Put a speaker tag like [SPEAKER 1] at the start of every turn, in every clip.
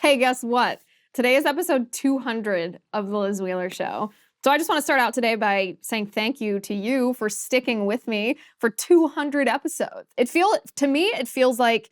[SPEAKER 1] Hey, guess what? Today is episode 200 of the Liz Wheeler Show. So I just want to start out today by saying thank you to you for sticking with me for 200 episodes. To me, it feels like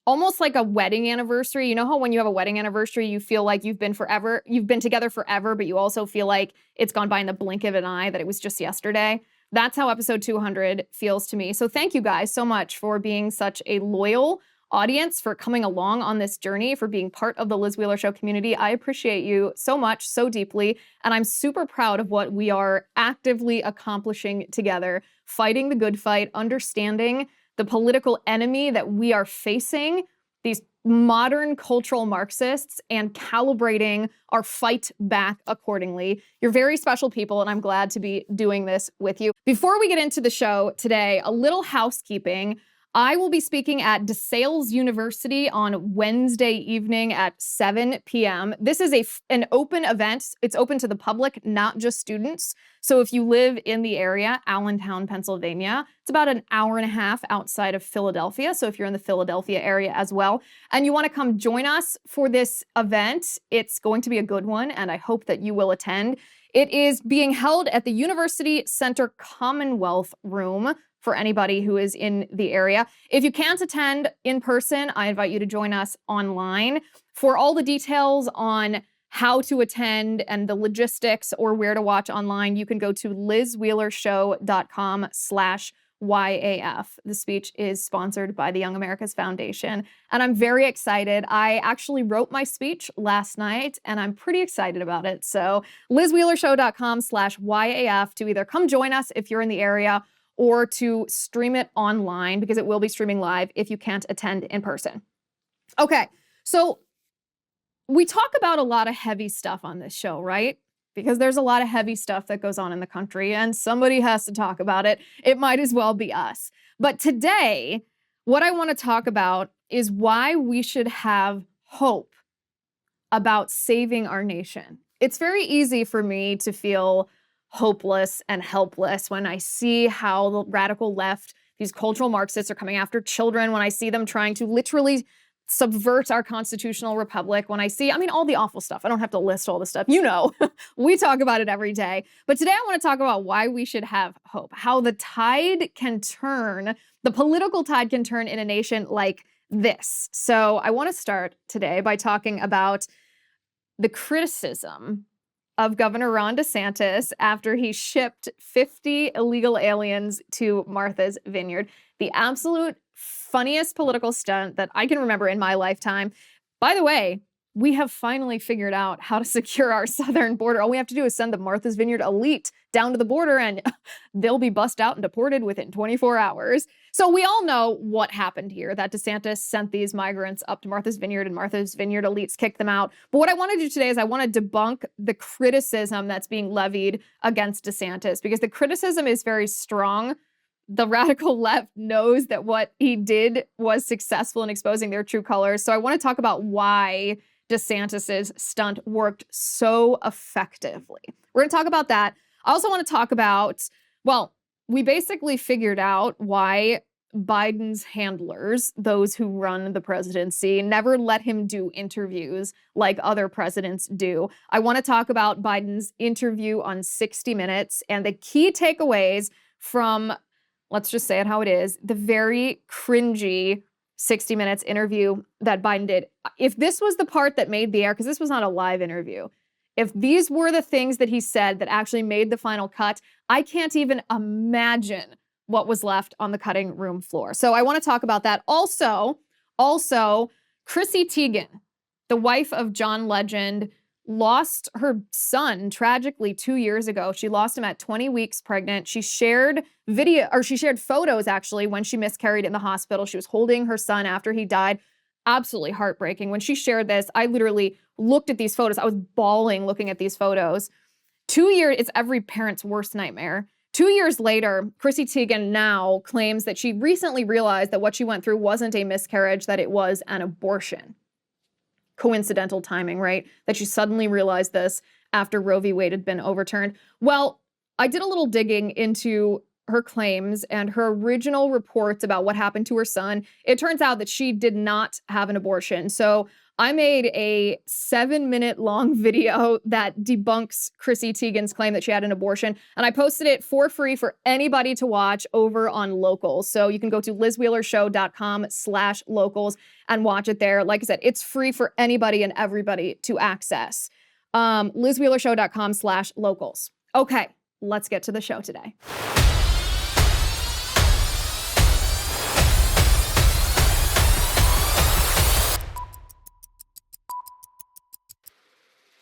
[SPEAKER 1] almost like a wedding anniversary. You know how when you have a wedding anniversary, you feel like you've been together forever, but you also feel like it's gone by in the blink of an eye, that it was just yesterday. That's how episode 200 feels to me. So thank you guys so much for being such a loyal audience, for coming along on this journey, for being part of the Liz Wheeler Show community. I appreciate you so much, so deeply, and I'm super proud of what we are actively accomplishing together, fighting the good fight, understanding the political enemy that we are facing, these modern cultural Marxists, and calibrating our fight back accordingly. You're very special people, and I'm glad to be doing this with you. Before we get into the show today, a little housekeeping. I will be speaking at DeSantis's University on Wednesday evening at 7 p.m. This is an open event. It's open to the public, not just students. So if you live in the area, Allentown, Pennsylvania, it's about an hour and a half outside of Philadelphia. So if you're in the Philadelphia area as well, and you want to come join us for this event, it's going to be a good one, and I hope that you will attend. It is being held at the University Center Commonwealth Room, for anybody who is in the area. If you can't attend in person, I invite you to join us online. For all the details on how to attend and the logistics or where to watch online, you can go to lizwheelershow.com/YAF. The speech is sponsored by the Young America's Foundation, and I'm very excited. I actually wrote my speech last night, and I'm pretty excited about it. So lizwheelershow.com/YAF to either come join us if you're in the area, or to stream it online, because it will be streaming live if you can't attend in person. Okay, so we talk about a lot of heavy stuff on this show, right? Because there's a lot of heavy stuff that goes on in the country, and somebody has to talk about it. It might as well be us. But today, what I want to talk about is why we should have hope about saving our nation. It's very easy for me to feel hopeless and helpless when I see how the radical left, these cultural Marxists, are coming after children, when I see them trying to literally subvert our constitutional republic, when I see, all the awful stuff. I don't have to list all the stuff. You know, we talk about it every day. But today I want to talk about why we should have hope, how the political tide can turn in a nation like this. So I want to start today by talking about the criticism of Governor Ron DeSantis after he shipped 50 illegal aliens to Martha's Vineyard. The absolute funniest political stunt that I can remember in my lifetime. By the way, we have finally figured out how to secure our southern border. All we have to do is send the Martha's Vineyard elite down to the border, and they'll be bussed out and deported within 24 hours. So we all know what happened here, that DeSantis sent these migrants up to Martha's Vineyard, and Martha's Vineyard elites kicked them out. But what I want to do today is I want to debunk the criticism that's being levied against DeSantis, because the criticism is very strong. The radical left knows that what he did was successful in exposing their true colors. So I want to talk about why DeSantis's stunt worked so effectively. We're going to talk about that. I also want to talk about, we basically figured out why Biden's handlers, those who run the presidency, never let him do interviews like other presidents do. I want to talk about Biden's interview on 60 Minutes and the key takeaways from, let's just say it how it is, the very cringy 60 Minutes interview that Biden did. If this was the part that made the air, because this was not a live interview, if these were the things that he said that actually made the final cut, I can't even imagine what was left on the cutting room floor. So I want to talk about that. Also, Chrissy Teigen, the wife of John Legend, lost her son tragically 2 years ago. She lost him at 20 weeks pregnant. She shared photos actually when she miscarried in the hospital. She was holding her son after he died. Absolutely heartbreaking. When she shared this, I literally looked at these photos. I was bawling looking at these photos. 2 years, it's every parent's worst nightmare. 2 years later, Chrissy Teigen now claims that she recently realized that what she went through wasn't a miscarriage, that it was an abortion. Coincidental timing, right? That she suddenly realized this after Roe v. Wade had been overturned. Well, I did a little digging into her claims and her original reports about what happened to her son. It turns out that she did not have an abortion. So I made a 7-minute long video that debunks Chrissy Teigen's claim that she had an abortion, and I posted it for free for anybody to watch over on Locals. So you can go to lizwheelershow.com/locals and watch it there. Like I said, it's free for anybody and everybody to access. lizwheelershow.com/locals. Okay, let's get to the show today.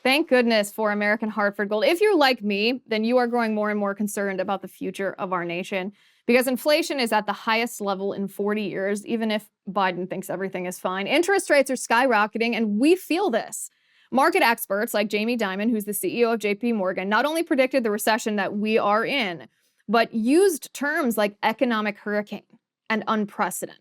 [SPEAKER 1] Thank goodness for American Hartford Gold. If you're like me, then you are growing more and more concerned about the future of our nation because inflation is at the highest level in 40 years, even if Biden thinks everything is fine. Interest rates are skyrocketing, and we feel this. Market experts like Jamie Dimon, who's the CEO of JP Morgan, not only predicted the recession that we are in, but used terms like economic hurricane and unprecedented.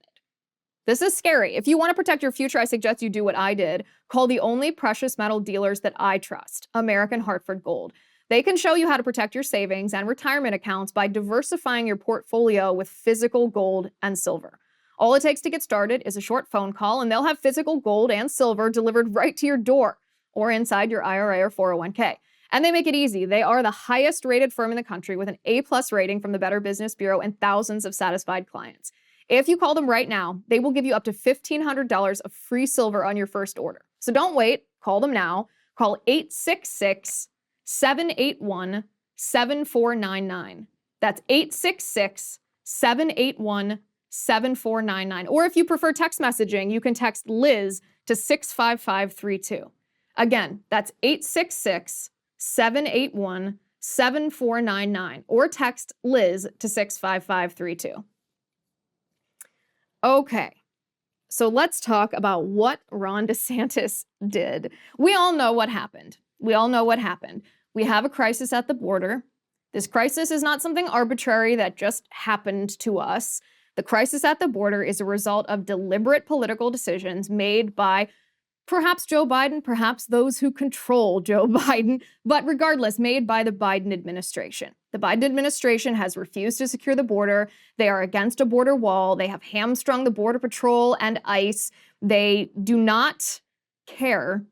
[SPEAKER 1] This is scary. If you want to protect your future, I suggest you do what I did. Call the only precious metal dealers that I trust, American Hartford Gold. They can show you how to protect your savings and retirement accounts by diversifying your portfolio with physical gold and silver. All it takes to get started is a short phone call, and they'll have physical gold and silver delivered right to your door or inside your IRA or 401k. And they make it easy. They are the highest rated firm in the country with an A+ rating from the Better Business Bureau and thousands of satisfied clients. If you call them right now, they will give you up to $1,500 of free silver on your first order. So don't wait. Call them now. Call 866-781-7499. That's 866-781-7499. Or if you prefer text messaging, you can text Liz to 65532. Again, that's 866-781-7499. Or text Liz to 65532. Okay, so let's talk about what Ron DeSantis did. We all know what happened. We have a crisis at the border. This crisis is not something arbitrary that just happened to us. The crisis at the border is a result of deliberate political decisions made by perhaps Joe Biden, perhaps those who control Joe Biden, but regardless, made by the Biden administration. The Biden administration has refused to secure the border. They are against a border wall. They have hamstrung the Border Patrol and ICE. They do not care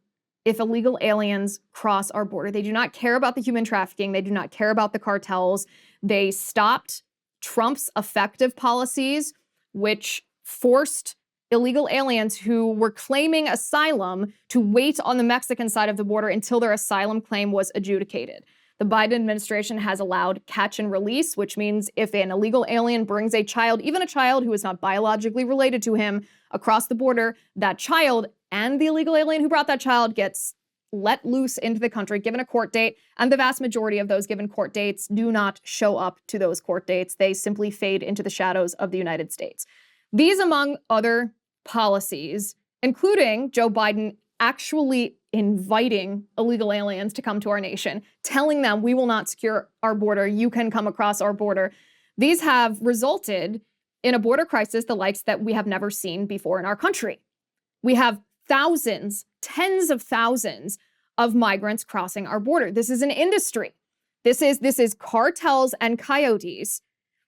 [SPEAKER 1] if illegal aliens cross our border. They do not care about the human trafficking. They do not care about the cartels. They stopped Trump's effective policies, which forced illegal aliens who were claiming asylum to wait on the Mexican side of the border until their asylum claim was adjudicated. The Biden administration has allowed catch and release, which means if an illegal alien brings a child, even a child who is not biologically related to him, across the border, that child and the illegal alien who brought that child gets let loose into the country, given a court date, and the vast majority of those given court dates do not show up to those court dates. They simply fade into the shadows of the United States. These, among other policies, including Joe Biden actually inviting illegal aliens to come to our nation, telling them we will not secure our border, you can come across our border. These have resulted in a border crisis the likes that we have never seen before in our country. We have thousands, tens of thousands of migrants crossing our border. This is an industry. This is cartels and coyotes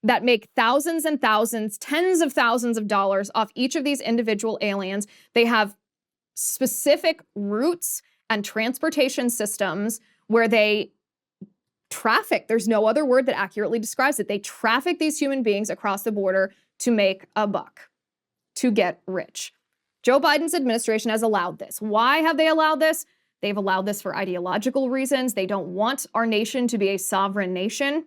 [SPEAKER 1] that make thousands and thousands, tens of thousands of dollars off each of these individual aliens. They have specific routes and transportation systems where they traffic. There's no other word that accurately describes it. They traffic these human beings across the border to make a buck, to get rich. Joe Biden's administration has allowed this. Why have they allowed this? They've allowed this for ideological reasons. They don't want our nation to be a sovereign nation.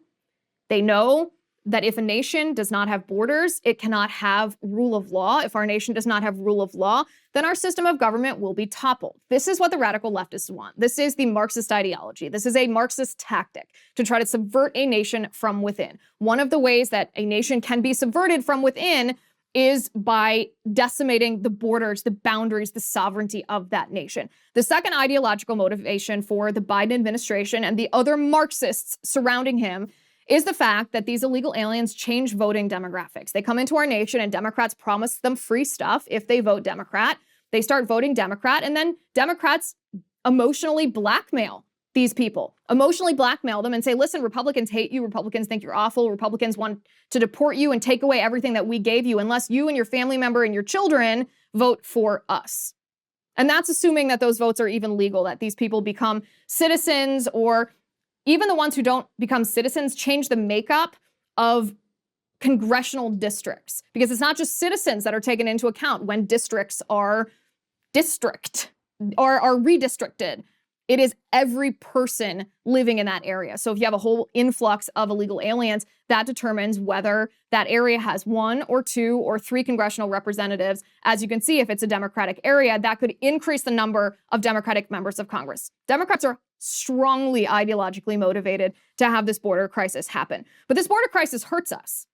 [SPEAKER 1] They know that if a nation does not have borders, it cannot have rule of law. If our nation does not have rule of law, then our system of government will be toppled. This is what the radical leftists want. This is the Marxist ideology. This is a Marxist tactic to try to subvert a nation from within. One of the ways that a nation can be subverted from within is by decimating the borders, the boundaries, the sovereignty of that nation. The second ideological motivation for the Biden administration and the other Marxists surrounding him is the fact that these illegal aliens change voting demographics. They come into our nation and Democrats promise them free stuff if they vote Democrat. They start voting Democrat, and then Democrats emotionally blackmail these people, emotionally blackmail them and say, listen, Republicans hate you. Republicans think you're awful. Republicans want to deport you and take away everything that we gave you unless you and your family member and your children vote for us. And that's assuming that those votes are even legal, that these people become citizens, or even the ones who don't become citizens change the makeup of congressional districts. Because it's not just citizens that are taken into account when districts are redistricted. It is every person living in that area. So if you have a whole influx of illegal aliens, that determines whether that area has 1 or 2 or 3 congressional representatives. As you can see, if it's a Democratic area, that could increase the number of Democratic members of Congress. Democrats are strongly ideologically motivated to have this border crisis happen. But this border crisis hurts us.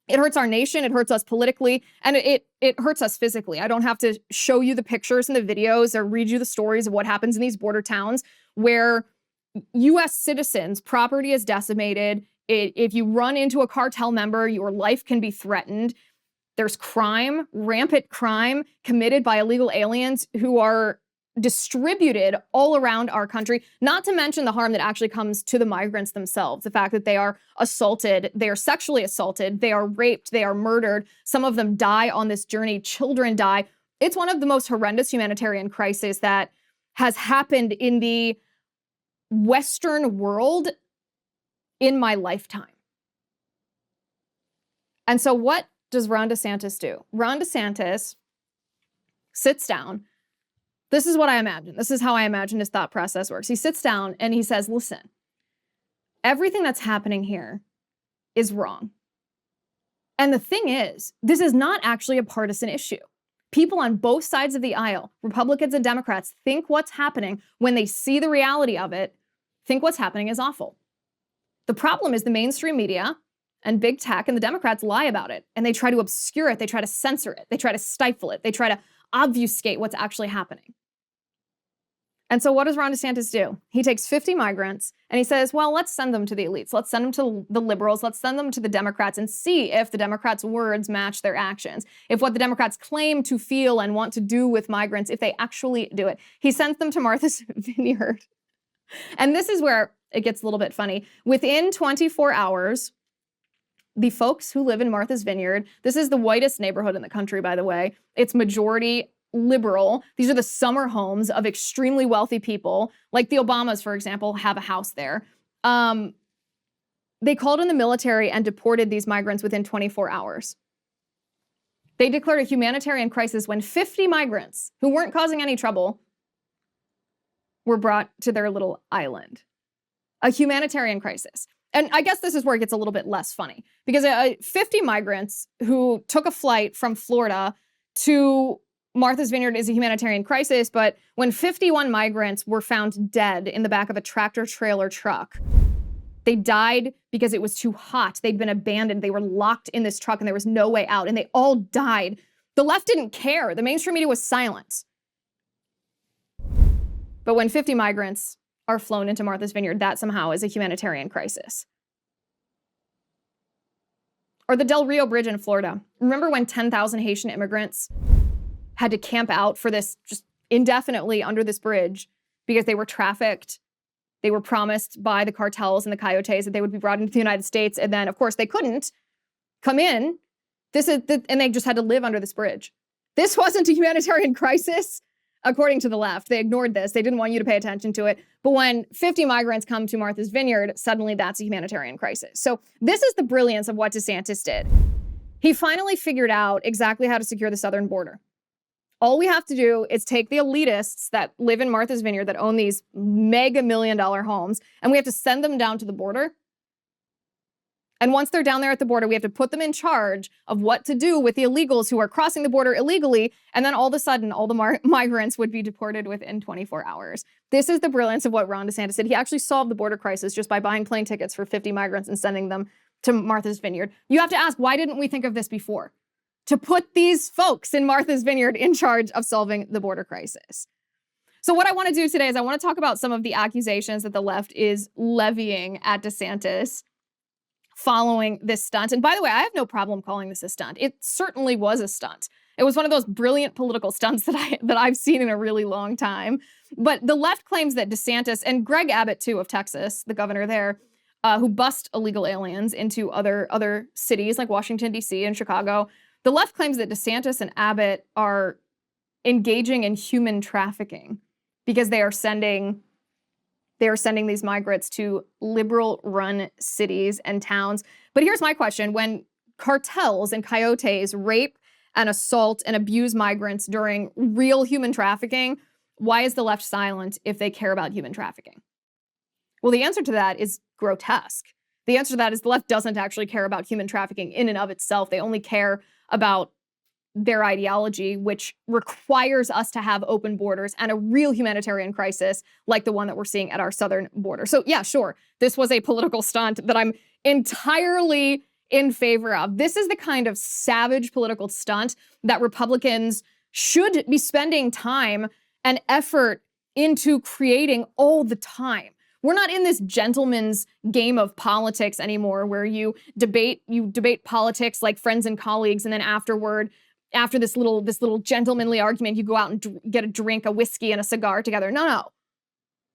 [SPEAKER 1] It hurts our nation, it hurts us politically, and it hurts us physically. I don't have to show you the pictures and the videos or read you the stories of what happens in these border towns where U.S. citizens' property is decimated. If you run into a cartel member, your life can be threatened. There's crime, rampant crime committed by illegal aliens who are distributed all around our country, not to mention the harm that actually comes to the migrants themselves. The fact that they are assaulted, they are sexually assaulted, they are raped, they are murdered. Some of them die on this journey. Children die. It's one of the most horrendous humanitarian crises that has happened in the Western world in my lifetime. And so what does Ron DeSantis do? Ron DeSantis sits down. This is what I imagine. This is how I imagine his thought process works. He sits down and he says, listen, everything that's happening here is wrong. And the thing is, this is not actually a partisan issue. People on both sides of the aisle, Republicans and Democrats, think what's happening when they see the reality of it, think what's happening is awful. The problem is the mainstream media and big tech and the Democrats lie about it, and they try to obscure it, they try to censor it, they try to stifle it, they try to obfuscate what's actually happening. And so what does Ron DeSantis do? He takes 50 migrants and he says, well, let's send them to the elites. Let's send them to the liberals. Let's send them to the Democrats and see if the Democrats' words match their actions. If what the Democrats claim to feel and want to do with migrants, if they actually do it. He sends them to Martha's Vineyard. And this is where it gets a little bit funny. Within 24 hours, the folks who live in Martha's Vineyard, this is the whitest neighborhood in the country, by the way. It's majority liberal. These are the summer homes of extremely wealthy people. Like the Obamas, for example, have a house there. They called in the military and deported these migrants within 24 hours. They declared a humanitarian crisis when 50 migrants who weren't causing any trouble were brought to their little island. A humanitarian crisis. And I guess this is where it gets a little bit less funny, because 50 migrants who took a flight from Florida to Martha's Vineyard is a humanitarian crisis, but when 51 migrants were found dead in the back of a tractor-trailer truck, they died because it was too hot. They'd been abandoned. They were locked in this truck and there was no way out, and they all died. The left didn't care. The mainstream media was silent. But when 50 migrants are flown into Martha's Vineyard, that somehow is a humanitarian crisis. Or the Del Rio Bridge in Florida. Remember when 10,000 Haitian immigrants had to camp out for this just indefinitely under this bridge because they were trafficked? They were promised by the cartels and the coyotes that they would be brought into the United States. And then, of course, they couldn't come in. And they just had to live under this bridge. This wasn't a humanitarian crisis, according to the left. They ignored this. They didn't want you to pay attention to it. But when 50 migrants come to Martha's Vineyard, suddenly that's a humanitarian crisis. So this is the brilliance of what DeSantis did. He finally figured out exactly how to secure the southern border. All we have to do is take the elitists that live in Martha's Vineyard that own these mega million-dollar homes, and we have to send them down to the border. And once they're down there at the border, we have to put them in charge of what to do with the illegals who are crossing the border illegally. And then all of a sudden, all the migrants would be deported within 24 hours. This is the brilliance of what Ron DeSantis did. He actually solved the border crisis just by buying plane tickets for 50 migrants and sending them to Martha's Vineyard. You have to ask, why didn't we think of this before? To put these folks in Martha's Vineyard in charge of solving the border crisis. So what I want to do today is I want to talk about some of the accusations that the left is levying at DeSantis following this stunt. And by the way, I have no problem calling this a stunt. It certainly was a stunt. It was one of those brilliant political stunts that I've seen in a really long time. But the left claims that DeSantis, and Greg Abbott too of Texas, the governor there, who bust illegal aliens into other cities like Washington, D.C. and Chicago, the left claims that DeSantis and Abbott are engaging in human trafficking because they are sending these migrants to liberal-run cities and towns. But here's my question. When cartels and coyotes rape and assault and abuse migrants during real human trafficking, why is the left silent if they care about human trafficking? Well, the answer to that is grotesque. The answer to that is the left doesn't actually care about human trafficking in and of itself. They only care about their ideology, which requires us to have open borders and a real humanitarian crisis like the one that we're seeing at our southern border. So yeah, sure, this was a political stunt that I'm entirely in favor of. This is the kind of savage political stunt that Republicans should be spending time and effort into creating all the time. We're not in this gentleman's game of politics anymore where you debate politics like friends and colleagues, and then afterward, after this little gentlemanly argument, you go out and get a drink, a whiskey, and a cigar together. No.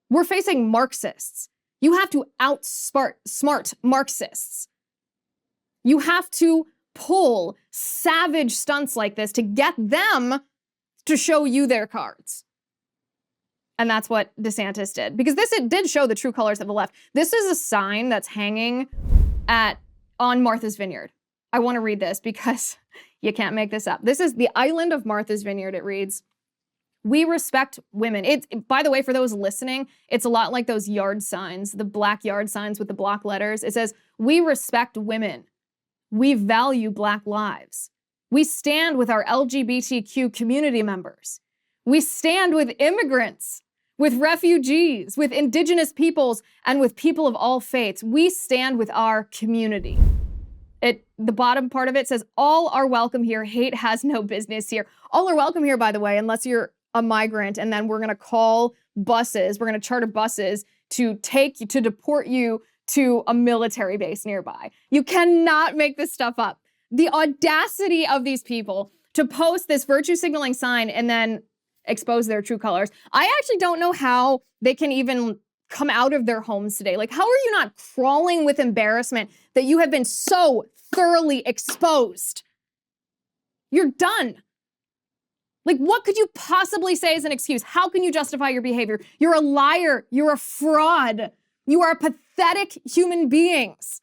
[SPEAKER 1] We're facing Marxists. You have to outsmart Marxists. You have to pull savage stunts like this to get them to show you their cards. And that's what DeSantis did. Because it did show the true colors of the left. This is a sign that's hanging on Martha's Vineyard. I want to read this because you can't make this up. This is the island of Martha's Vineyard. It reads, "We respect women." By the way, for those listening, it's a lot like those yard signs, the black yard signs with the block letters. It says, "We respect women. We value Black lives. We stand with our LGBTQ community members. We stand with immigrants, with refugees, with indigenous peoples, and with people of all faiths. We stand with our community." The bottom part of it says, "All are welcome here. Hate has no business here." All are welcome here, by the way, unless you're a migrant, and then we're going to call buses. We're going to charter buses to deport you to a military base nearby. You cannot make this stuff up. The audacity of these people to post this virtue signaling sign and then expose their true colors. I actually don't know how they can even come out of their homes today. Like, how are you not crawling with embarrassment that you have been so thoroughly exposed? You're done. Like, what could you possibly say as an excuse? How can you justify your behavior? You're a liar. You're a fraud. You are pathetic human beings.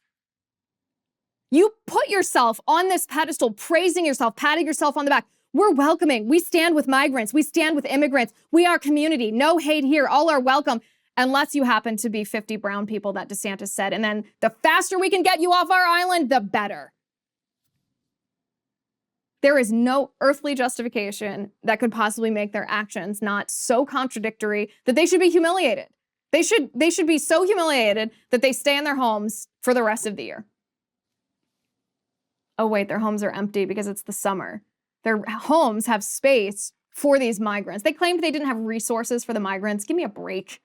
[SPEAKER 1] You put yourself on this pedestal, praising yourself, patting yourself on the back. We're welcoming. We stand with migrants. We stand with immigrants. We are community. No hate here. All are welcome. Unless you happen to be 50 brown people that DeSantis said. And then the faster we can get you off our island, the better. There is no earthly justification that could possibly make their actions not so contradictory that they should be humiliated. They should be so humiliated that they stay in their homes for the rest of the year. Oh wait, their homes are empty because it's the summer. Their homes have space for these migrants. They claimed they didn't have resources for the migrants. Give me a break.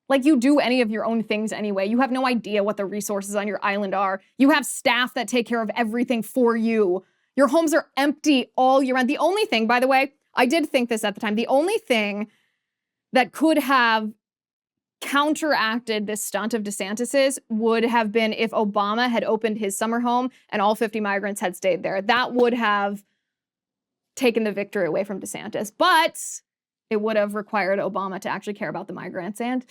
[SPEAKER 1] Like you do any of your own things anyway. You have no idea what the resources on your island are. You have staff that take care of everything for you. Your homes are empty all year round. The only thing, by the way, I did think this at the time, the only thing that could have counteracted this stunt of DeSantis's would have been if Obama had opened his summer home and all 50 migrants had stayed there. That would have taken the victory away from DeSantis. But it would have required Obama to actually care about the migrants. And,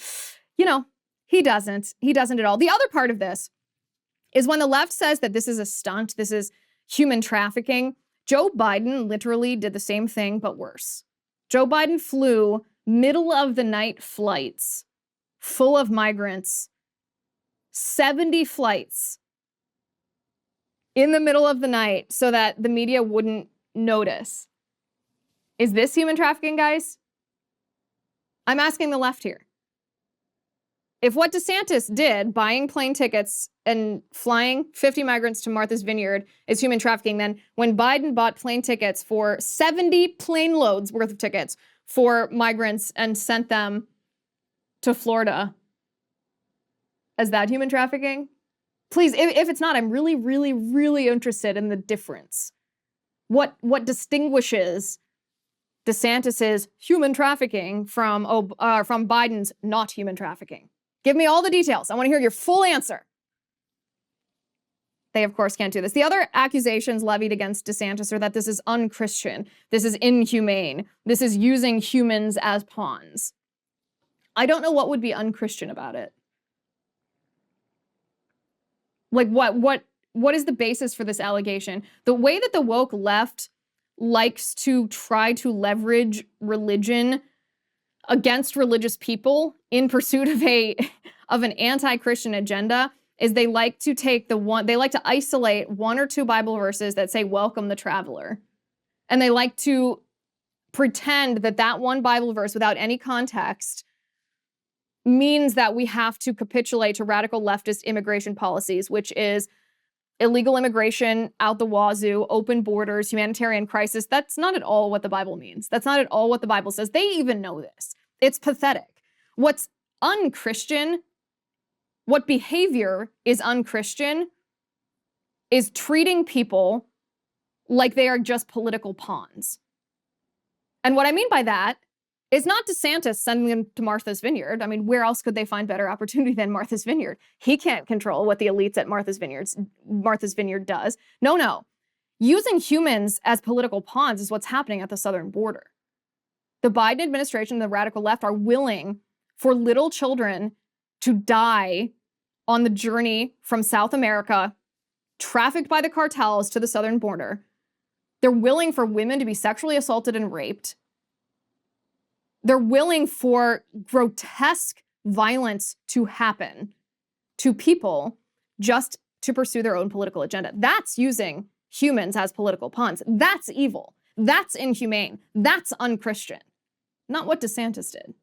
[SPEAKER 1] he doesn't. He doesn't at all. The other part of this is when the left says that this is a stunt, this is human trafficking, Joe Biden literally did the same thing, but worse. Joe Biden flew middle of the night flights full of migrants, 70 flights in the middle of the night so that the media wouldn't notice. Is this human trafficking, guys? I'm asking the left here. If what DeSantis did, buying plane tickets and flying 50 migrants to Martha's Vineyard, is human trafficking, then when Biden bought plane tickets for 70 plane loads worth of tickets for migrants and sent them to Florida, is that human trafficking? Please, if it's not, I'm really, really, really interested in the difference. What distinguishes DeSantis's human trafficking from Biden's not human trafficking? Give me all the details. I want to hear your full answer. They, of course, can't do this. The other accusations levied against DeSantis are that this is unchristian, this is inhumane, this is using humans as pawns. I don't know what would be unchristian about it. Like, what is the basis for this allegation? The way that the woke left likes to try to leverage religion against religious people in pursuit of an anti-Christian agenda is they like to isolate one or two Bible verses that say, welcome the traveler. And they like to pretend that that one Bible verse without any context means that we have to capitulate to radical leftist immigration policies, which is illegal immigration out the wazoo, open borders, humanitarian crisis. That's not at all what the Bible means. That's not at all what the Bible says. They even know this. It's pathetic. What's unchristian, what behavior is unchristian, is treating people like they are just political pawns. And what I mean by that is not DeSantis sending them to Martha's Vineyard. I mean, where else could they find better opportunity than Martha's Vineyard? He can't control what the elites at Martha's Vineyard does. No. Using humans as political pawns is what's happening at the southern border. The Biden administration and the radical left are willing for little children to die on the journey from South America, trafficked by the cartels to the southern border. They're willing for women to be sexually assaulted and raped. They're willing for grotesque violence to happen to people just to pursue their own political agenda. That's using humans as political pawns. That's evil. That's inhumane. That's unchristian. Not what DeSantis did.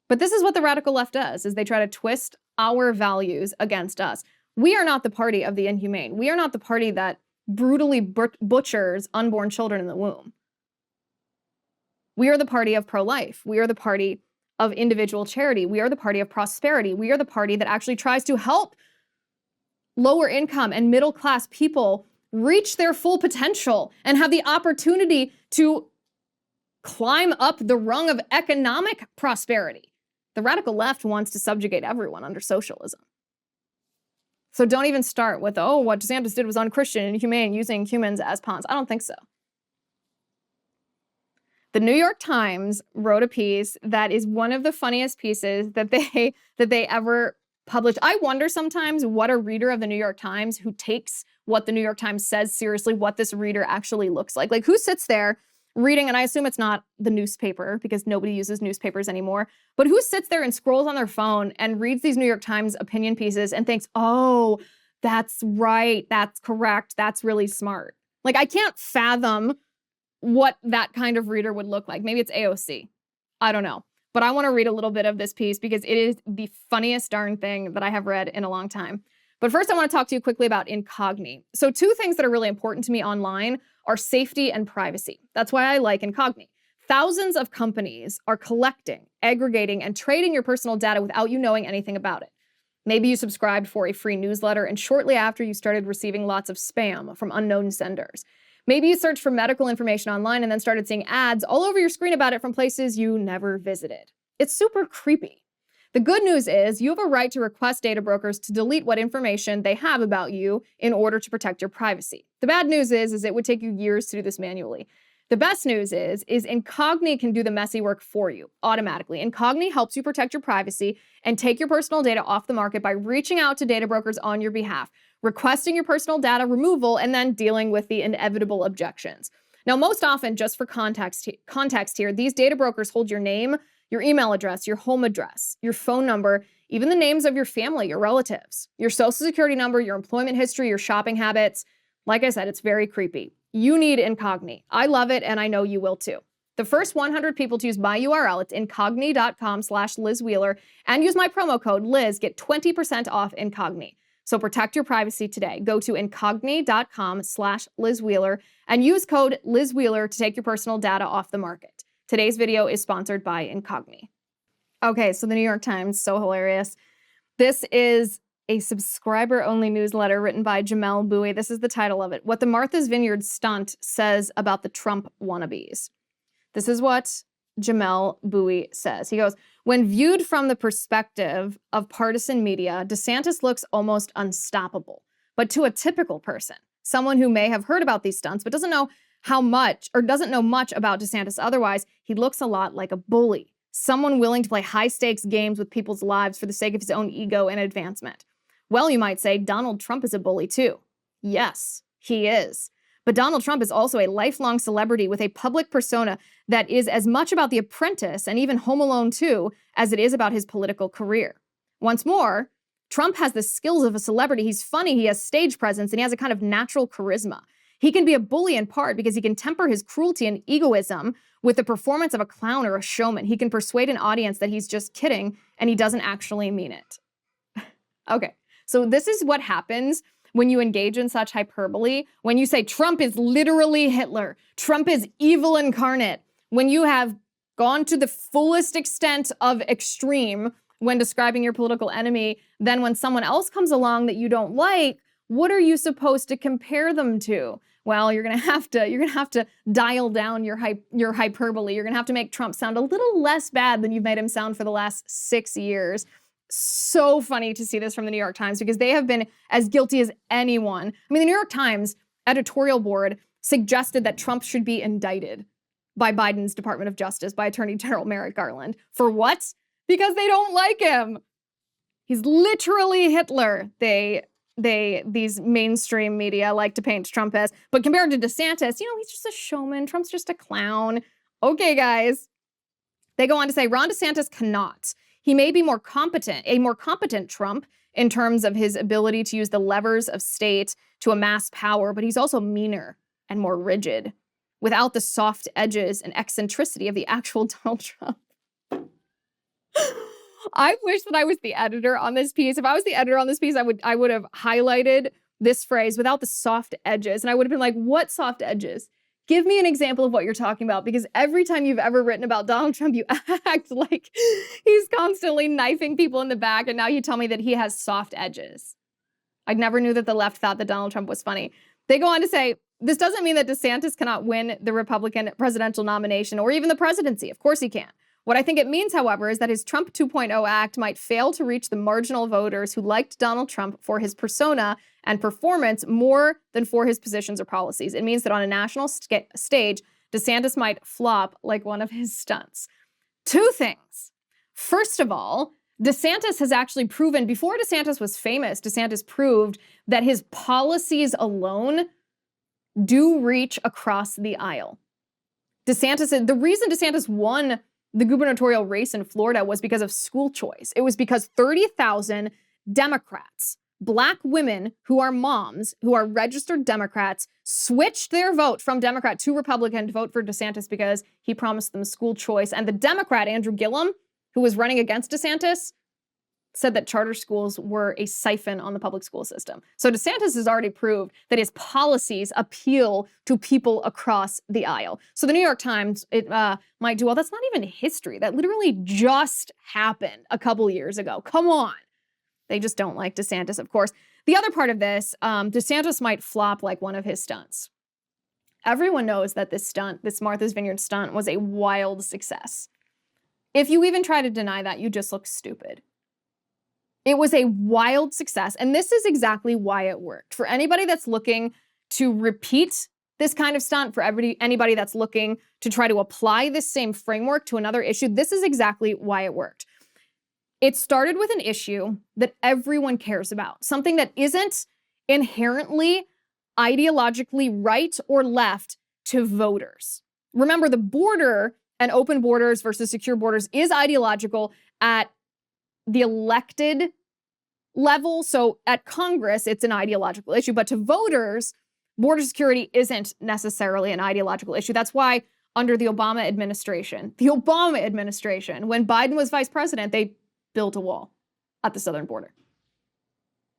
[SPEAKER 1] But this is what the radical left does, is they try to twist our values against us. We are not the party of the inhumane. We are not the party that brutally butchers unborn children in the womb. We are the party of pro-life. We are the party of individual charity. We are the party of prosperity. We are the party that actually tries to help lower income and middle class people reach their full potential and have the opportunity to climb up the rung of economic prosperity. The radical left wants to subjugate everyone under socialism. So don't even start with, oh, what DeSantis did was unchristian and inhumane, using humans as pawns. I don't think so. The New York Times wrote a piece that is one of the funniest pieces that they ever published. I wonder sometimes what a reader of the New York Times who takes what the New York Times says seriously, what this reader actually looks like. Like, who sits there reading, and I assume it's not the newspaper because nobody uses newspapers anymore, but who sits there and scrolls on their phone and reads these New York Times opinion pieces and thinks, oh, that's right, that's correct, that's really smart. Like, I can't fathom what that kind of reader would look like. Maybe it's AOC. I don't know. But I want to read a little bit of this piece because it is the funniest darn thing that I have read in a long time. But first, I want to talk to you quickly about Incogni. So two things that are really important to me online are safety and privacy. That's why I like Incogni. Thousands of companies are collecting, aggregating, and trading your personal data without you knowing anything about it. Maybe you subscribed for a free newsletter, and shortly after you started receiving lots of spam from unknown senders. Maybe you searched for medical information online and then started seeing ads all over your screen about it from places you never visited. It's super creepy. The good news is you have a right to request data brokers to delete what information they have about you in order to protect your privacy. The bad news is it would take you years to do this manually. The best news is Incogni can do the messy work for you automatically. Incogni helps you protect your privacy and take your personal data off the market by reaching out to data brokers on your behalf, requesting your personal data removal, and then dealing with the inevitable objections. Now, most often, just for context here, these data brokers hold your name, your email address, your home address, your phone number, even the names of your family, your relatives, your social security number, your employment history, your shopping habits. Like I said, it's very creepy. You need Incogni. I love it, and I know you will too. The first 100 people to use my URL, it's incogni.com/Liz Wheeler, and use my promo code Liz, get 20% off Incogni. So protect your privacy today. Go to incogni.com/Liz Wheeler and use code Liz Wheeler to take your personal data off the market. Today's video is sponsored by Incogni. Okay, so the New York Times, so hilarious. This is a subscriber-only newsletter written by Jamel Bowie. This is the title of it. What the Martha's Vineyard stunt says about the Trump wannabes. This is what Jamel Bowie says. He goes, when viewed from the perspective of partisan media, DeSantis looks almost unstoppable. But to a typical person, someone who may have heard about these stunts but doesn't know how much or doesn't know much about DeSantis otherwise, he looks a lot like a bully. Someone willing to play high-stakes games with people's lives for the sake of his own ego and advancement. Well, you might say, Donald Trump is a bully too. Yes, he is. But Donald Trump is also a lifelong celebrity with a public persona that is as much about The Apprentice and even Home Alone 2 as it is about his political career. Once more, Trump has the skills of a celebrity. He's funny, he has stage presence, and he has a kind of natural charisma. He can be a bully in part because he can temper his cruelty and egoism with the performance of a clown or a showman. He can persuade an audience that he's just kidding and he doesn't actually mean it. Okay, so this is what happens when you engage in such hyperbole, when you say Trump is literally Hitler, Trump is evil incarnate, when you have gone to the fullest extent of extreme when describing your political enemy, then when someone else comes along that you don't like, what are you supposed to compare them to? Well, you're gonna have to dial down your hyperbole. You're gonna have to make Trump sound a little less bad than you've made him sound for the last 6 years. So funny to see this from the New York Times because they have been as guilty as anyone. I mean, the New York Times editorial board suggested that Trump should be indicted by Biden's Department of Justice, by Attorney General Merrick Garland. For what? Because they don't like him. He's literally Hitler. These mainstream media like to paint Trump as. But compared to DeSantis, he's just a showman. Trump's just a clown. Okay, guys. They go on to say, Ron DeSantis cannot. He may be a more competent Trump in terms of his ability to use the levers of state to amass power, but he's also meaner and more rigid, without the soft edges and eccentricity of the actual Donald Trump. I wish that I was the editor on this piece. If I was the editor on this piece, I would have highlighted this phrase, without the soft edges, and I would have been like, what soft edges? Give me an example of what you're talking about, because every time you've ever written about Donald Trump, you act like he's constantly knifing people in the back, and now you tell me that he has soft edges. I never knew that the left thought that Donald Trump was funny. They go on to say, this doesn't mean that DeSantis cannot win the Republican presidential nomination or even the presidency. Of course he can. What I think it means, however, is that his Trump 2.0 act might fail to reach the marginal voters who liked Donald Trump for his persona and performance more than for his positions or policies. It means that on a national stage, DeSantis might flop like one of his stunts. Two things. First of all, DeSantis has actually proven, before DeSantis was famous, DeSantis proved that his policies alone do reach across the aisle. The reason DeSantis won the gubernatorial race in Florida was because of school choice. It was because 30,000 Democrats, Black women who are moms, who are registered Democrats, switched their vote from Democrat to Republican to vote for DeSantis because he promised them school choice. And the Democrat, Andrew Gillum, who was running against DeSantis, said that charter schools were a siphon on the public school system. So DeSantis has already proved that his policies appeal to people across the aisle. So the New York Times, it might do, well, that's not even history. That literally just happened a couple years ago. Come on. They just don't like DeSantis, of course. The other part of this, DeSantis might flop like one of his stunts. Everyone knows that this stunt, this Martha's Vineyard stunt, was a wild success. If you even try to deny that, you just look stupid. It was a wild success, and this is exactly why it worked. For anybody that's looking to repeat this kind of stunt, for anybody that's looking to try to apply this same framework to another issue, this is exactly why it worked. It started with an issue that everyone cares about, something that isn't inherently ideologically right or left to voters. Remember, the border and open borders versus secure borders is ideological at the elected level. So at Congress, it's an ideological issue, but to voters, border security isn't necessarily an ideological issue. That's why under the Obama administration, when Biden was vice president, they built a wall at the southern border.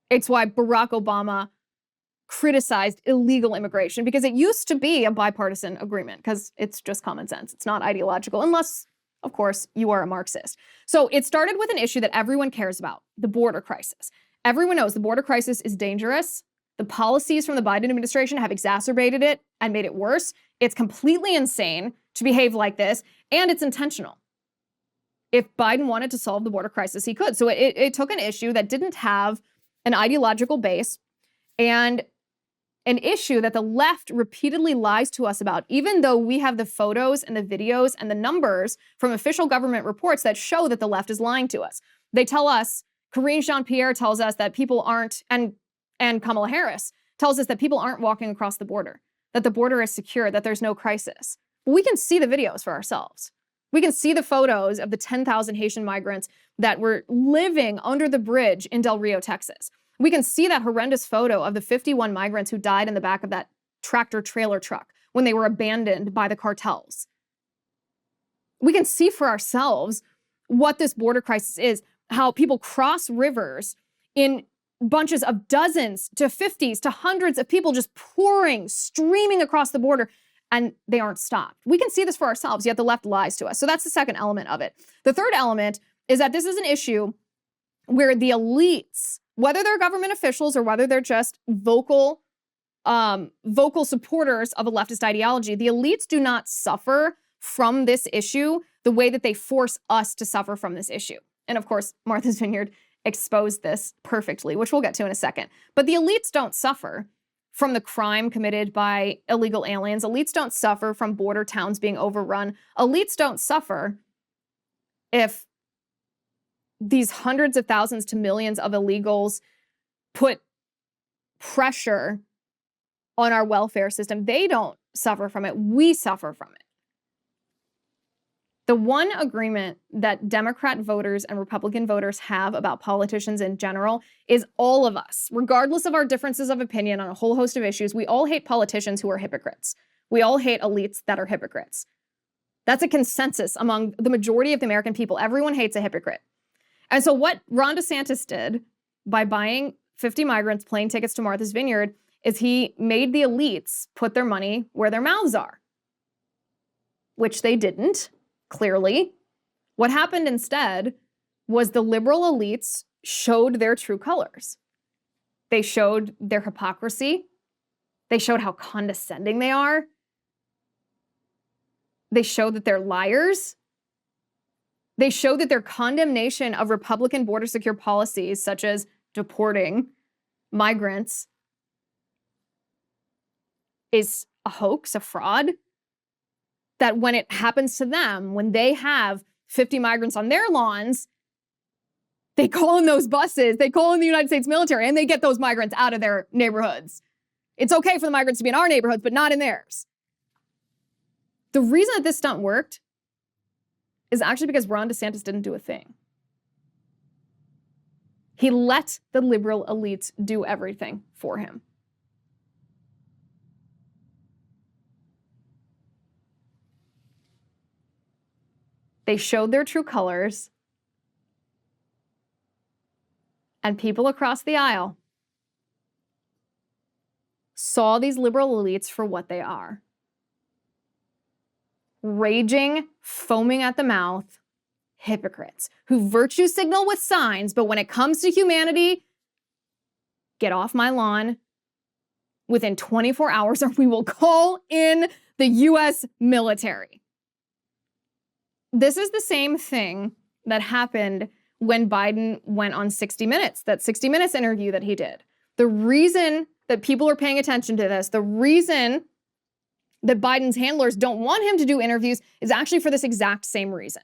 [SPEAKER 1] It's why Barack Obama criticized illegal immigration, because it used to be a bipartisan agreement, because it's just common sense. It's not ideological unless, of course, you are a Marxist. So it started with an issue that everyone cares about, the border crisis. Everyone knows the border crisis is dangerous. The policies from the Biden administration have exacerbated it and made it worse. It's completely insane to behave like this, and it's intentional. If Biden wanted to solve the border crisis, he could. So it took an issue that didn't have an ideological base and an issue that the left repeatedly lies to us about, even though we have the photos and the videos and the numbers from official government reports that show that the left is lying to us. They tell us, Karine Jean-Pierre tells us that people aren't, and Kamala Harris tells us that people aren't walking across the border, that the border is secure, that there's no crisis. But we can see the videos for ourselves. We can see the photos of the 10,000 Haitian migrants that were living under the bridge in Del Rio, Texas. We can see that horrendous photo of the 51 migrants who died in the back of that tractor trailer truck when they were abandoned by the cartels. We can see for ourselves what this border crisis is, how people cross rivers in bunches of dozens to 50s to hundreds of people just pouring, streaming across the border, and they aren't stopped. We can see this for ourselves, yet the left lies to us. So that's the second element of it. The third element is that this is an issue where the elites, whether they're government officials or whether they're just vocal supporters of a leftist ideology, the elites do not suffer from this issue the way that they force us to suffer from this issue. And of course, Martha's Vineyard exposed this perfectly, which we'll get to in a second. But the elites don't suffer from the crime committed by illegal aliens. Elites don't suffer from border towns being overrun. Elites don't suffer if these hundreds of thousands to millions of illegals put pressure on our welfare system. They don't suffer from it. We suffer from it. The one agreement that Democrat voters and Republican voters have about politicians in general is all of us, regardless of our differences of opinion on a whole host of issues, we all hate politicians who are hypocrites. We all hate elites that are hypocrites. That's a consensus among the majority of the American people. Everyone hates a hypocrite. And so what Ron DeSantis did by buying 50 migrants plane tickets to Martha's Vineyard is he made the elites put their money where their mouths are, which they didn't. Clearly, what happened instead was the liberal elites showed their true colors. They showed their hypocrisy. They showed how condescending they are. They showed that they're liars. They showed that their condemnation of Republican border secure policies, such as deporting migrants, is a hoax, a fraud. That when it happens to them, when they have 50 migrants on their lawns, they call in those buses, they call in the United States military, and they get those migrants out of their neighborhoods. It's okay for the migrants to be in our neighborhoods, but not in theirs. The reason that this stunt worked is actually because Ron DeSantis didn't do a thing. He let the liberal elites do everything for him. They showed their true colors, and people across the aisle saw these liberal elites for what they are. Raging, foaming at the mouth hypocrites who virtue signal with signs, but when it comes to humanity, get off my lawn within 24 hours or we will call in the US military. This is the same thing that happened when Biden went on 60 Minutes, that 60 Minutes interview that he did. The reason that people are paying attention to this, the reason that Biden's handlers don't want him to do interviews is actually for this exact same reason.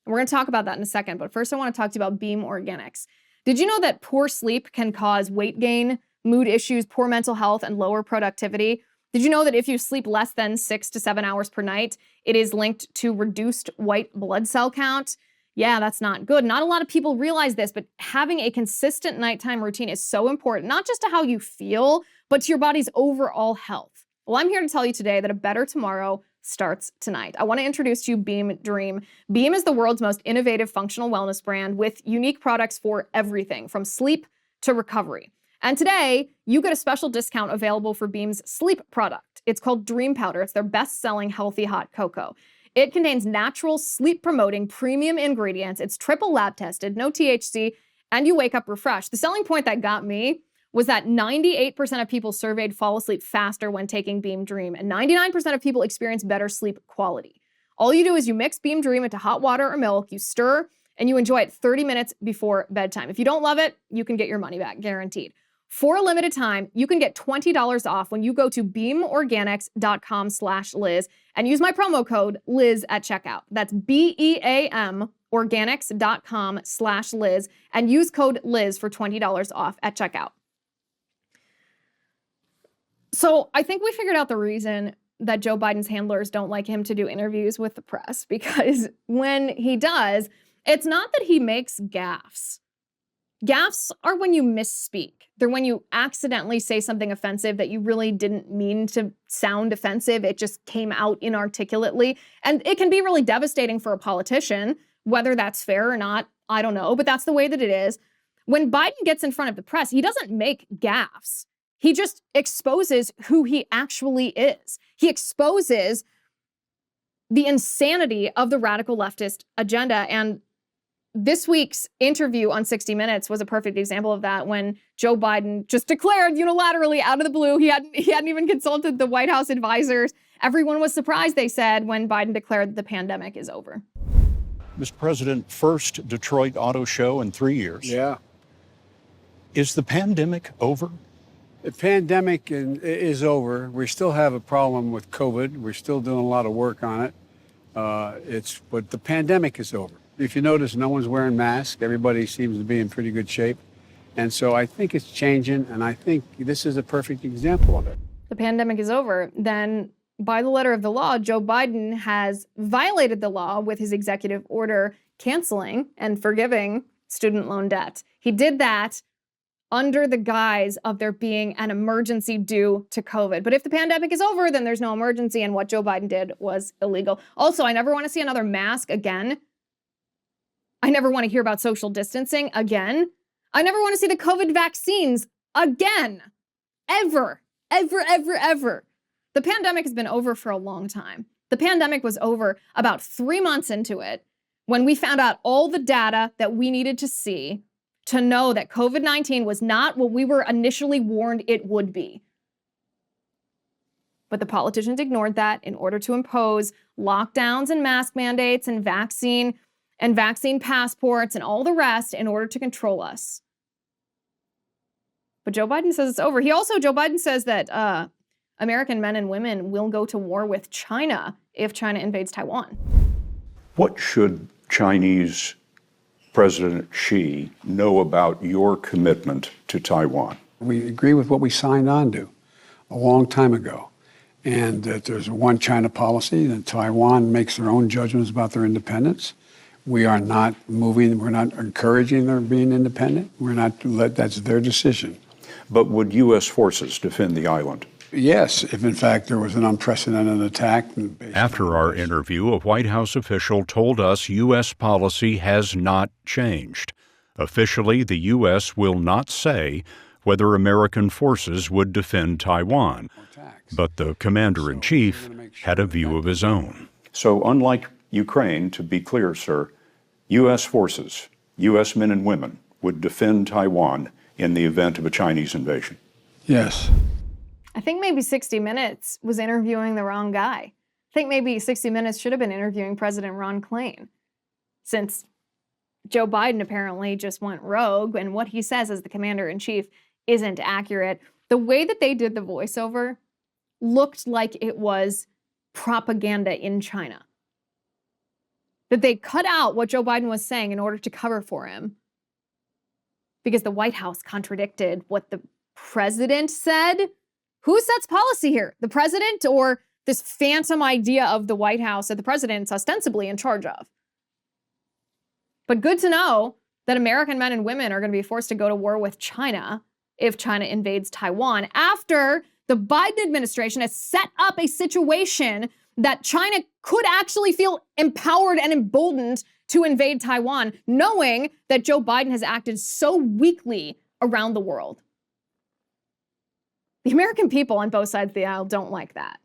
[SPEAKER 1] And we're going to talk about that in a second, but first I want to talk to you about Beam Organics. Did you know that poor sleep can cause weight gain, mood issues, poor mental health, and lower productivity? Did you know that if you sleep less than 6 to 7 hours per night, it is linked to reduced white blood cell count? Yeah, that's not good. Not a lot of people realize this, but having a consistent nighttime routine is so important, not just to how you feel, but to your body's overall health. Well, I'm here to tell you today that a better tomorrow starts tonight. I want to introduce to you Beam Dream. Beam is the world's most innovative functional wellness brand with unique products for everything from sleep to recovery. And today, you get a special discount available for Beam's sleep product. It's called Dream Powder. It's their best-selling healthy hot cocoa. It contains natural, sleep-promoting premium ingredients. It's triple lab tested, no THC, and you wake up refreshed. The selling point that got me was that 98% of people surveyed fall asleep faster when taking Beam Dream, and 99% of people experience better sleep quality. All you do is you mix Beam Dream into hot water or milk, you stir, and you enjoy it 30 minutes before bedtime. If you don't love it, you can get your money back, guaranteed. For a limited time, you can get $20 off when you go to beamorganics.com/Liz and use my promo code Liz at checkout. That's BEAM organics.com/Liz and use code Liz for $20 off at checkout. So I think we figured out the reason that Joe Biden's handlers don't like him to do interviews with the press, because when he does, it's not that he makes gaffes. Gaffes are when you misspeak. They're when you accidentally say something offensive that you really didn't mean to sound offensive. It just came out inarticulately. And it can be really devastating for a politician. Whether that's fair or not, I don't know, but that's the way that it is. When Biden gets in front of the press, he doesn't make gaffes. He just exposes who he actually is. He exposes the insanity of the radical leftist agenda. And this week's interview on 60 Minutes was a perfect example of that, when Joe Biden just declared unilaterally out of the blue, he hadn't even consulted the White House advisors. Everyone was surprised, they said, when Biden declared that the pandemic is over.
[SPEAKER 2] Mr. President, first Detroit Auto Show in 3 years.
[SPEAKER 3] Yeah.
[SPEAKER 2] Is the pandemic over?
[SPEAKER 3] The pandemic is over. We still have a problem with COVID. We're still doing a lot of work on it. But the pandemic is over. If you notice, no one's wearing masks. Everybody seems to be in pretty good shape. And so I think it's changing, and I think this is a perfect example of it.
[SPEAKER 1] The pandemic is over. Then, by the letter of the law, Joe Biden has violated the law with his executive order canceling and forgiving student loan debt. He did that under the guise of there being an emergency due to COVID. But if the pandemic is over, then there's no emergency, and what Joe Biden did was illegal. Also, I never want to see another mask again. I never want to hear about social distancing again. I never want to see the COVID vaccines again. Ever. The pandemic has been over for a long time. The pandemic was over about 3 months into it, when we found out all the data that we needed to see to know that COVID-19 was not what we were initially warned it would be. But the politicians ignored that in order to impose lockdowns and mask mandates and vaccine passports and all the rest in order to control us. But Joe Biden says it's over. Joe Biden says that American men and women will go to war with China if China invades Taiwan.
[SPEAKER 2] What should Chinese President Xi know about your commitment to Taiwan?
[SPEAKER 3] We agree with what we signed on to a long time ago, and that there's a one China policy, that Taiwan makes their own judgments about their independence. We are not we're not encouraging their being independent. That's their decision.
[SPEAKER 2] But would U.S. forces defend the island?
[SPEAKER 3] Yes, if in fact there was an unprecedented attack.
[SPEAKER 2] After our interview, a White House official told us U.S. policy has not changed. Officially, the U.S. will not say whether American forces would defend Taiwan. But the commander-in-chief had a view of his own. So unlike Ukraine, to be clear, sir, U.S. forces, U.S. men and women would defend Taiwan in the event of a Chinese invasion.
[SPEAKER 3] Yes.
[SPEAKER 1] I think maybe 60 Minutes was interviewing the wrong guy. I think maybe 60 Minutes should have been interviewing President Ron Klain, since Joe Biden apparently just went rogue and what he says as the commander-in-chief isn't accurate. The way that they did the voiceover looked like it was propaganda in China. That they cut out what Joe Biden was saying in order to cover for him, because the White House contradicted what the president said. Who sets policy here? The president, or this phantom idea of the White House that the president's ostensibly in charge of? But good to know that American men and women are going to be forced to go to war with China if China invades Taiwan, after the Biden administration has set up a situation that China could actually feel empowered and emboldened to invade Taiwan, knowing that Joe Biden has acted so weakly around the world. The American people on both sides of the aisle don't like that.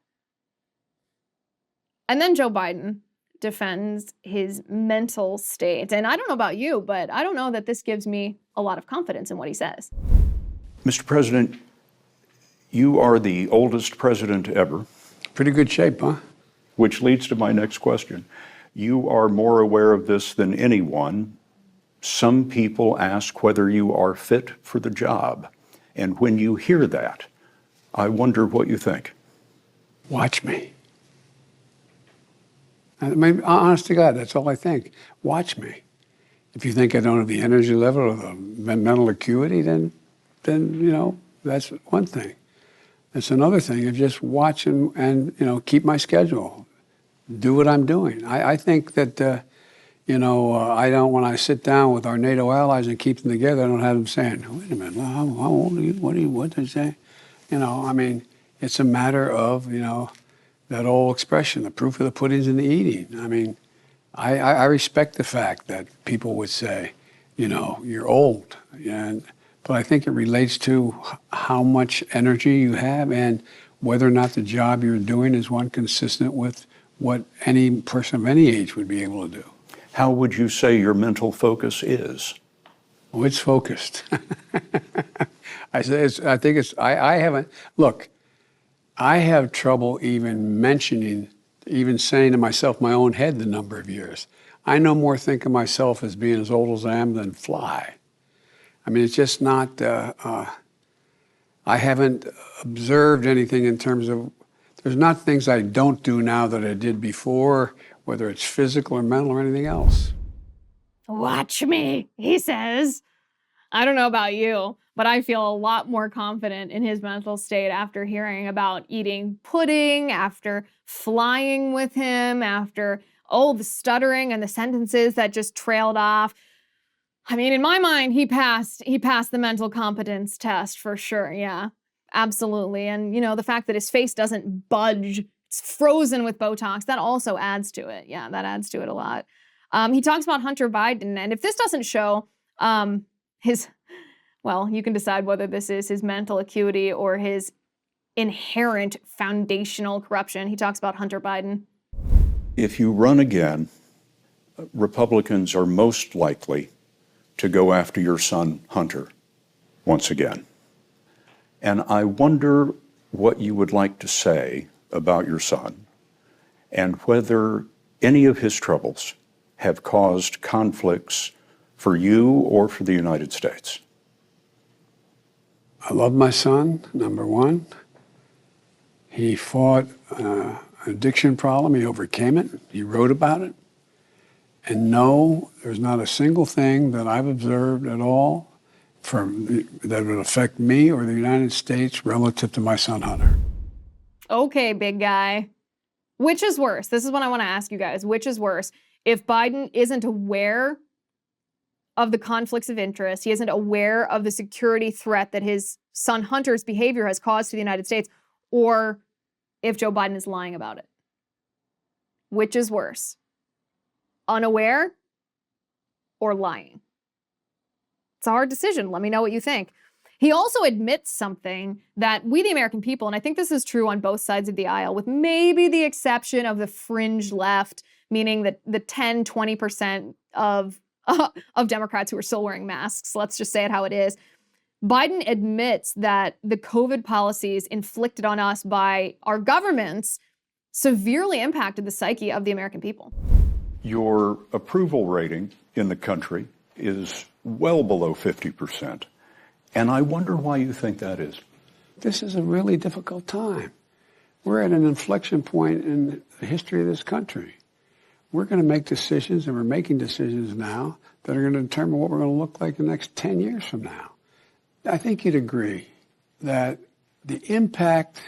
[SPEAKER 1] And then Joe Biden defends his mental state. And I don't know about you, but I don't know that this gives me a lot of confidence in what he says.
[SPEAKER 2] Mr. President, you are the oldest president ever.
[SPEAKER 3] Pretty good shape, huh?
[SPEAKER 2] Which leads to my next question. You are more aware of this than anyone. Some people ask whether you are fit for the job. And when you hear that, I wonder what you think.
[SPEAKER 3] Watch me. I mean, honest to God, that's all I think. Watch me. If you think I don't have the energy level or the mental acuity, then that's one thing. It's another thing of just watch and keep my schedule, do what I'm doing. I think that, I don't, when I sit down with our NATO allies and keep them together, I don't have them saying, wait a minute, how old are you? What did they say? It's a matter of, that old expression, the proof of the pudding's in the eating. I respect the fact that people would say, you're old. But I think it relates to how much energy you have and whether or not the job you're doing is one consistent with what any person of any age would be able to do.
[SPEAKER 2] How would you say your mental focus is?
[SPEAKER 3] Oh, it's focused. I have trouble even saying to myself my own head the number of years. I no more think of myself as being as old as I am than fly. It's just not, I haven't observed anything in terms of, there's not things I don't do now that I did before, whether it's physical or mental or anything else.
[SPEAKER 1] Watch me, he says. I don't know about you, but I feel a lot more confident in his mental state after hearing about eating pudding, after flying with him, after, the stuttering and the sentences that just trailed off. In my mind, he passed the mental competence test for sure. Yeah, absolutely. And, the fact that his face doesn't budge, it's frozen with Botox, that also adds to it. Yeah, that adds to it a lot. He talks about Hunter Biden. And if this doesn't show you can decide whether this is his mental acuity or his inherent foundational corruption. He talks about Hunter Biden.
[SPEAKER 2] If you run again, Republicans are most likely to go after your son, Hunter, once again. And I wonder what you would like to say about your son and whether any of his troubles have caused conflicts for you or for the United States.
[SPEAKER 3] I love my son, number one. He fought an addiction problem. He overcame it. He wrote about it. And no, there's not a single thing that I've observed at all that would affect me or the United States relative to my son, Hunter.
[SPEAKER 1] Okay, big guy. Which is worse? This is what I want to ask you guys. Which is worse? If Biden isn't aware of the conflicts of interest, he isn't aware of the security threat that his son Hunter's behavior has caused to the United States, or if Joe Biden is lying about it. Which is worse? Unaware or lying? It's a hard decision. Let me know what you think. He also admits something that we, the American people, and I think this is true on both sides of the aisle, with maybe the exception of the fringe left, meaning that the 10, 20% of Democrats who are still wearing masks. Let's just say it how it is. Biden admits that the COVID policies inflicted on us by our governments severely impacted the psyche of the American people.
[SPEAKER 2] Your approval rating in the country is well below 50%. And I wonder why you think that is.
[SPEAKER 3] This is a really difficult time. We're at an inflection point in the history of this country. We're going to make decisions, and we're making decisions now that are going to determine what we're going to look like the next 10 years from now. I think you'd agree that the impact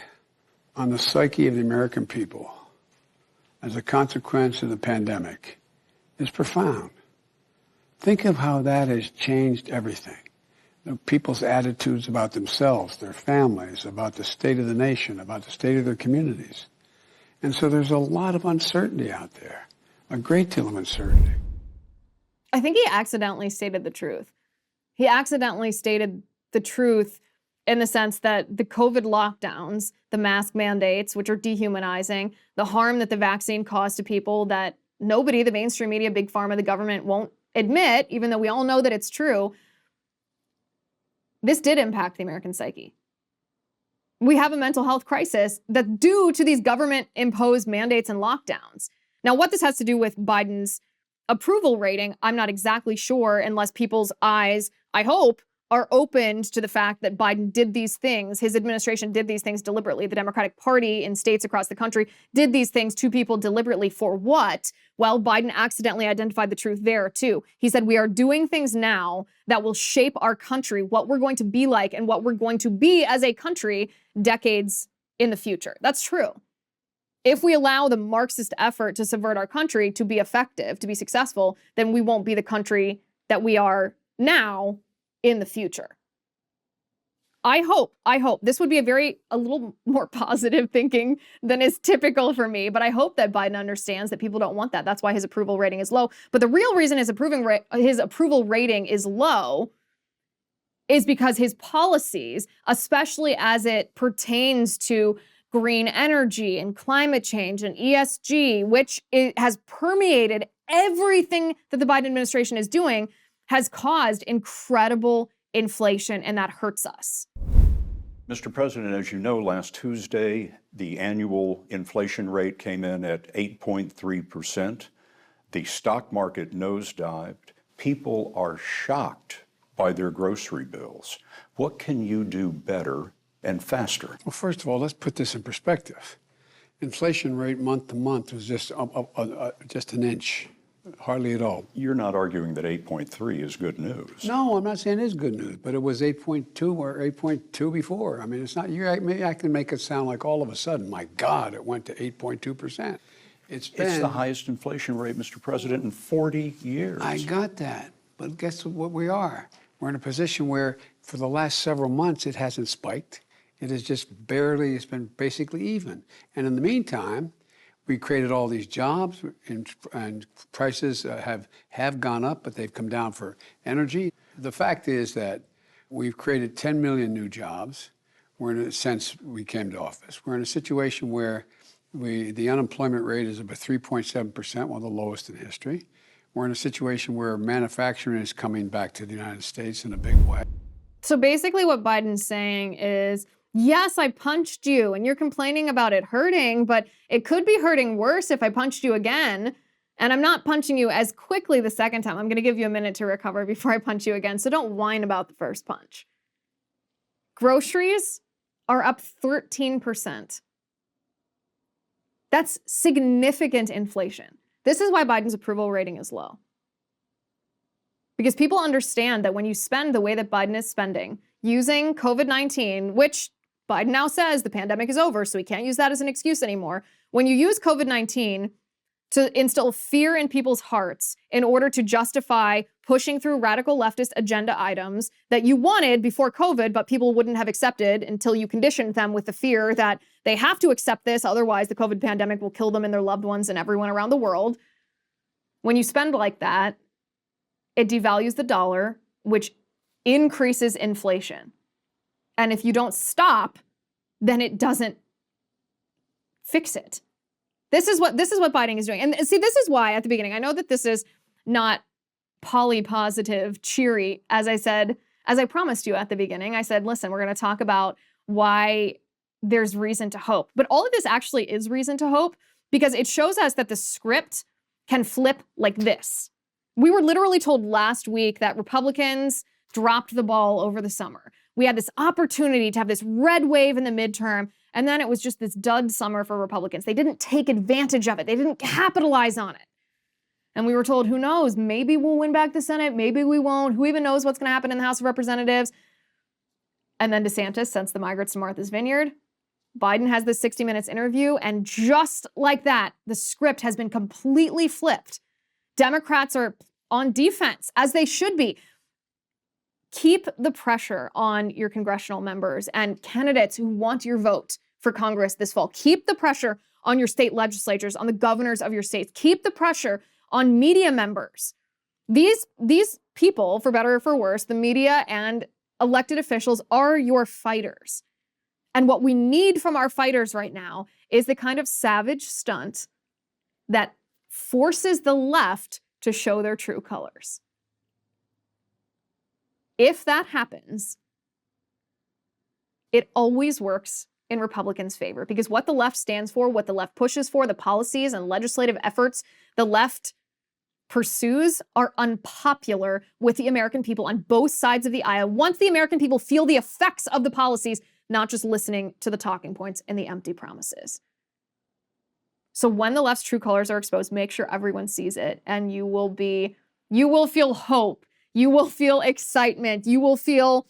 [SPEAKER 3] on the psyche of the American people as a consequence of the pandemic is profound. Think of how that has changed everything. People's attitudes about themselves, their families, about the state of the nation, about the state of their communities. And so there's a lot of uncertainty out there, a great deal of uncertainty.
[SPEAKER 1] I think he accidentally stated the truth. He accidentally stated the truth in the sense that the COVID lockdowns, the mask mandates, which are dehumanizing, the harm that the vaccine caused to people that nobody, the mainstream media, big pharma, the government won't admit, even though we all know that it's true. this did impact the American psyche. We have a mental health crisis that's due to these government-imposed mandates and lockdowns. Now, what this has to do with Biden's approval rating, I'm not exactly sure, unless people's eyes, I hope, are opened to the fact that Biden did these things, his administration did these things deliberately. The Democratic Party in states across the country did these things to people deliberately for what? Well, Biden accidentally identified the truth there too. He said, we are doing things now that will shape our country, what we're going to be like and what we're going to be as a country decades in the future. That's true. If we allow the Marxist effort to subvert our country to be effective, to be successful, then we won't be the country that we are now in the future. I hope this would be a little more positive thinking than is typical for me, but I hope that Biden understands that people don't want that. That's why his approval rating is low. But the real reason his approval rating is low is because his policies, especially as it pertains to green energy and climate change and ESG, which has permeated everything that the Biden administration is doing, has caused incredible inflation, and that hurts us.
[SPEAKER 2] Mr. President, as you know, last Tuesday, the annual inflation rate came in at 8.3%. The stock market nosedived. People are shocked by their grocery bills. What can you do better and faster?
[SPEAKER 3] Well, first of all, let's put this in perspective. Inflation rate month to month was just an inch. Hardly at all.
[SPEAKER 2] You're not arguing that 8.3 is good news.
[SPEAKER 3] No, I'm not saying it's good news, but it was 8.2 or 8.2 before. I mean, it's not, I can make it sound like all of a sudden, my God, it went to 8.2%. It's
[SPEAKER 2] the highest inflation rate, Mr. President, in 40 years.
[SPEAKER 3] I got that, but guess what we are? We're in a position where for the last several months, it hasn't spiked. It has just barely, it's been basically even. And in the meantime, we created all these jobs, and prices have gone up, but they've come down for energy. The fact is that we've created 10 million new jobs. Since we came to office. We're in a situation where the unemployment rate is about 3.7%, one of the lowest in history. We're in a situation where manufacturing is coming back to the United States in a big way.
[SPEAKER 1] So basically what Biden's saying is, yes, I punched you and you're complaining about it hurting, but it could be hurting worse if I punched you again. And I'm not punching you as quickly the second time. I'm going to give you a minute to recover before I punch you again. So don't whine about the first punch. Groceries are up 13%. That's significant inflation. This is why Biden's approval rating is low. Because people understand that when you spend the way that Biden is spending, using COVID-19, which Biden now says the pandemic is over, so he can't use that as an excuse anymore. When you use COVID-19 to instill fear in people's hearts in order to justify pushing through radical leftist agenda items that you wanted before COVID, but people wouldn't have accepted until you conditioned them with the fear that they have to accept this, otherwise the COVID pandemic will kill them and their loved ones and everyone around the world. When you spend like that, it devalues the dollar, which increases inflation. And if you don't stop, then it doesn't fix it. This is what Biden is doing. And see, this is why at the beginning, I know that this is not poly-positive, cheery, as I promised you at the beginning. I said, listen, we're going to talk about why there's reason to hope. But all of this actually is reason to hope because it shows us that the script can flip like this. We were literally told last week that Republicans dropped the ball over the summer. We had this opportunity to have this red wave in the midterm, and then it was just this dud summer for Republicans. They didn't take advantage of it. They didn't capitalize on it. And we were told, who knows, maybe we'll win back the Senate, maybe we won't. Who even knows what's going to happen in the House of Representatives? And then DeSantis sends the migrants to Martha's Vineyard. Biden has this 60 Minutes interview, and just like that, the script has been completely flipped. Democrats are on defense, as they should be. Keep the pressure on your congressional members and candidates who want your vote for Congress this fall. Keep the pressure on your state legislatures, on the governors of your states. Keep the pressure on media members. These people, for better or for worse, the media and elected officials are your fighters. And what we need from our fighters right now is the kind of savage stunt that forces the left to show their true colors. If that happens, it always works in Republicans' favor, because what the left stands for, what the left pushes for, the policies and legislative efforts the left pursues are unpopular with the American people on both sides of the aisle. Once the American people feel the effects of the policies, not just listening to the talking points and the empty promises. So when the left's true colors are exposed, make sure everyone sees it, and you will feel hope. You will feel excitement. You will feel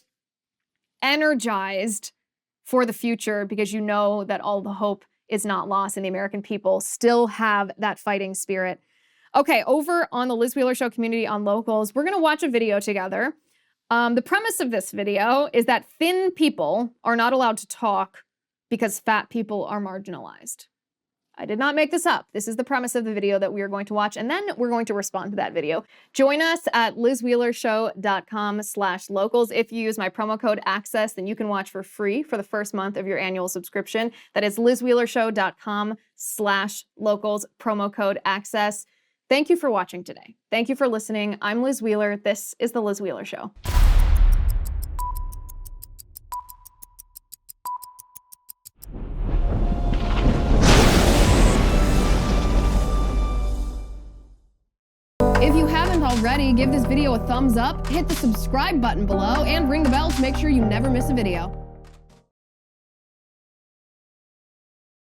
[SPEAKER 1] energized for the future, because you know that all the hope is not lost and the American people still have that fighting spirit. Okay, over on the Liz Wheeler Show community on Locals, we're going to watch a video together. The premise of this video is that thin people are not allowed to talk because fat people are marginalized. I did not make this up. This is the premise of the video that we are going to watch, and then we're going to respond to that video. Join us at lizwheelershow.com/locals. If you use my promo code ACCESS, then you can watch for free for the first month of your annual subscription. That is lizwheelershow.com/locals, promo code ACCESS. Thank you for watching today. Thank you for listening. I'm Liz Wheeler. This is The Liz Wheeler Show. If you haven't already, give this video a thumbs up, hit the subscribe button below, and ring the bell to make sure you never miss a video.